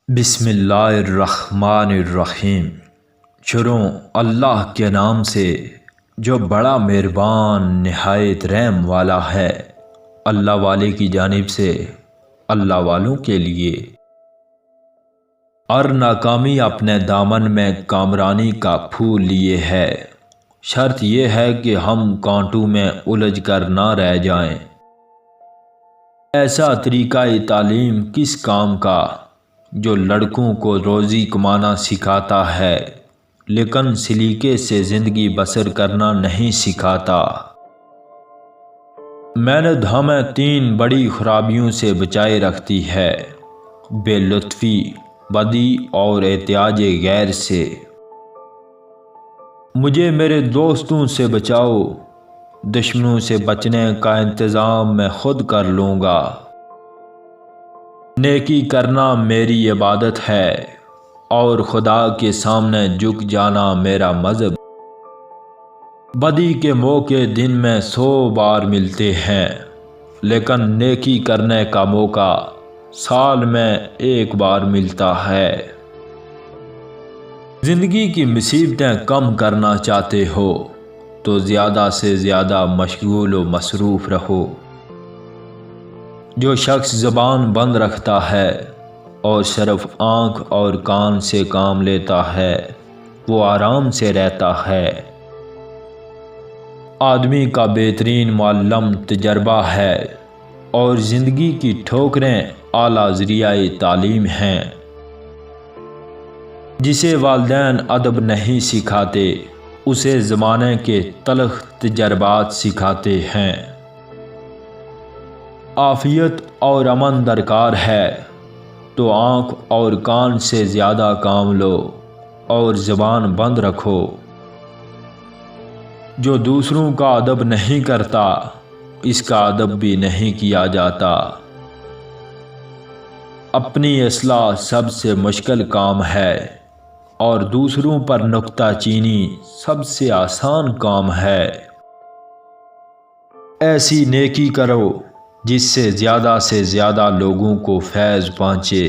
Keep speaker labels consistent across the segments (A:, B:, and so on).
A: بسم اللہ الرحمن الرحیم۔ شروع اللہ کے نام سے جو بڑا مہربان نہایت رحم والا ہے۔ اللہ والے کی جانب سے اللہ والوں کے لیے۔ اور ناکامی اپنے دامن میں کامرانی کا پھول لیے ہے، شرط یہ ہے کہ ہم کانٹوں میں الجھ کر نہ رہ جائیں۔ ایسا طریقہ تعلیم کس کام کا جو لڑکوں کو روزی کمانا سکھاتا ہے لیکن سلیقے سے زندگی بسر کرنا نہیں سکھاتا۔ محنت ہمیں تین بڑی خرابیوں سے بچائے رکھتی ہے: بے لطفی، بدی اور احتیاج غیر سے۔ مجھے میرے دوستوں سے بچاؤ، دشمنوں سے بچنے کا انتظام میں خود کر لوں گا۔ نیکی کرنا میری عبادت ہے اور خدا کے سامنے جھک جانا میرا مذہب۔ بدی کے موقع دن میں 100 بار ملتے ہیں لیکن نیکی کرنے کا موقع سال میں 1 بار ملتا ہے۔ زندگی کی مصیبتیں کم کرنا چاہتے ہو تو زیادہ سے زیادہ مشغول و مصروف رہو۔ جو شخص زبان بند رکھتا ہے اور صرف آنکھ اور کان سے کام لیتا ہے وہ آرام سے رہتا ہے۔ آدمی کا بہترین معلم تجربہ ہے اور زندگی کی ٹھوکریں اعلیٰ ذریعہ تعلیم ہیں۔ جسے والدین ادب نہیں سکھاتے اسے زمانے کے تلخ تجربات سکھاتے ہیں۔ عافیت اور امن درکار ہے تو آنکھ اور کان سے زیادہ کام لو اور زبان بند رکھو۔ جو دوسروں کا ادب نہیں کرتا اس کا ادب بھی نہیں کیا جاتا۔ اپنی اصلاح سب سے مشکل کام ہے اور دوسروں پر نکتہ چینی سب سے آسان کام ہے۔ ایسی نیکی کرو جس سے زیادہ لوگوں کو فیض پہنچے۔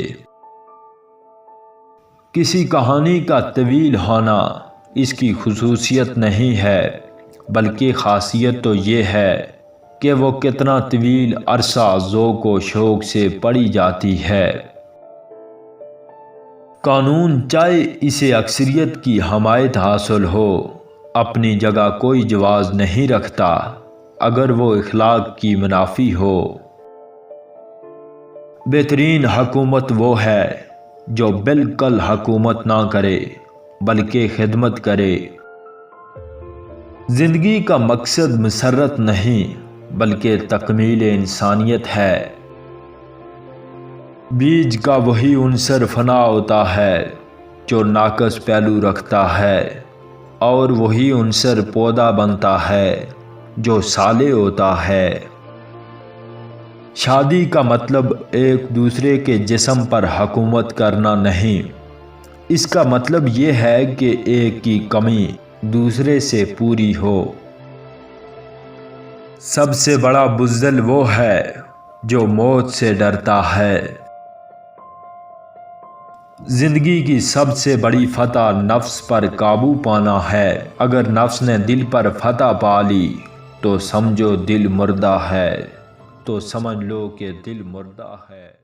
A: کسی کہانی کا طویل ہونا اس کی خصوصیت نہیں ہے بلکہ خاصیت تو یہ ہے کہ وہ کتنا طویل عرصہ ذوق و شوق سے پڑھی جاتی ہے۔ قانون چاہے اسے اکثریت کی حمایت حاصل ہو اپنی جگہ کوئی جواز نہیں رکھتا اگر وہ اخلاق کی منافی ہو۔ بہترین حکومت وہ ہے جو بالکل حکومت نہ کرے بلکہ خدمت کرے۔ زندگی کا مقصد مسرت نہیں بلکہ تکمیل انسانیت ہے۔ بیج کا وہی عنصر فنا ہوتا ہے جو ناقص پہلو رکھتا ہے اور وہی عنصر پودا بنتا ہے جو صالح ہوتا ہے۔ شادی کا مطلب ایک دوسرے کے جسم پر حکومت کرنا نہیں، اس کا مطلب یہ ہے کہ ایک کی کمی دوسرے سے پوری ہو۔ سب سے بڑا بزدل وہ ہے جو موت سے ڈرتا ہے۔ زندگی کی سب سے بڑی فتح نفس پر قابو پانا ہے۔ اگر نفس نے دل پر فتح پا لی تو سمجھو دل مردہ ہے، تو سمجھ لو کہ دل مردہ ہے۔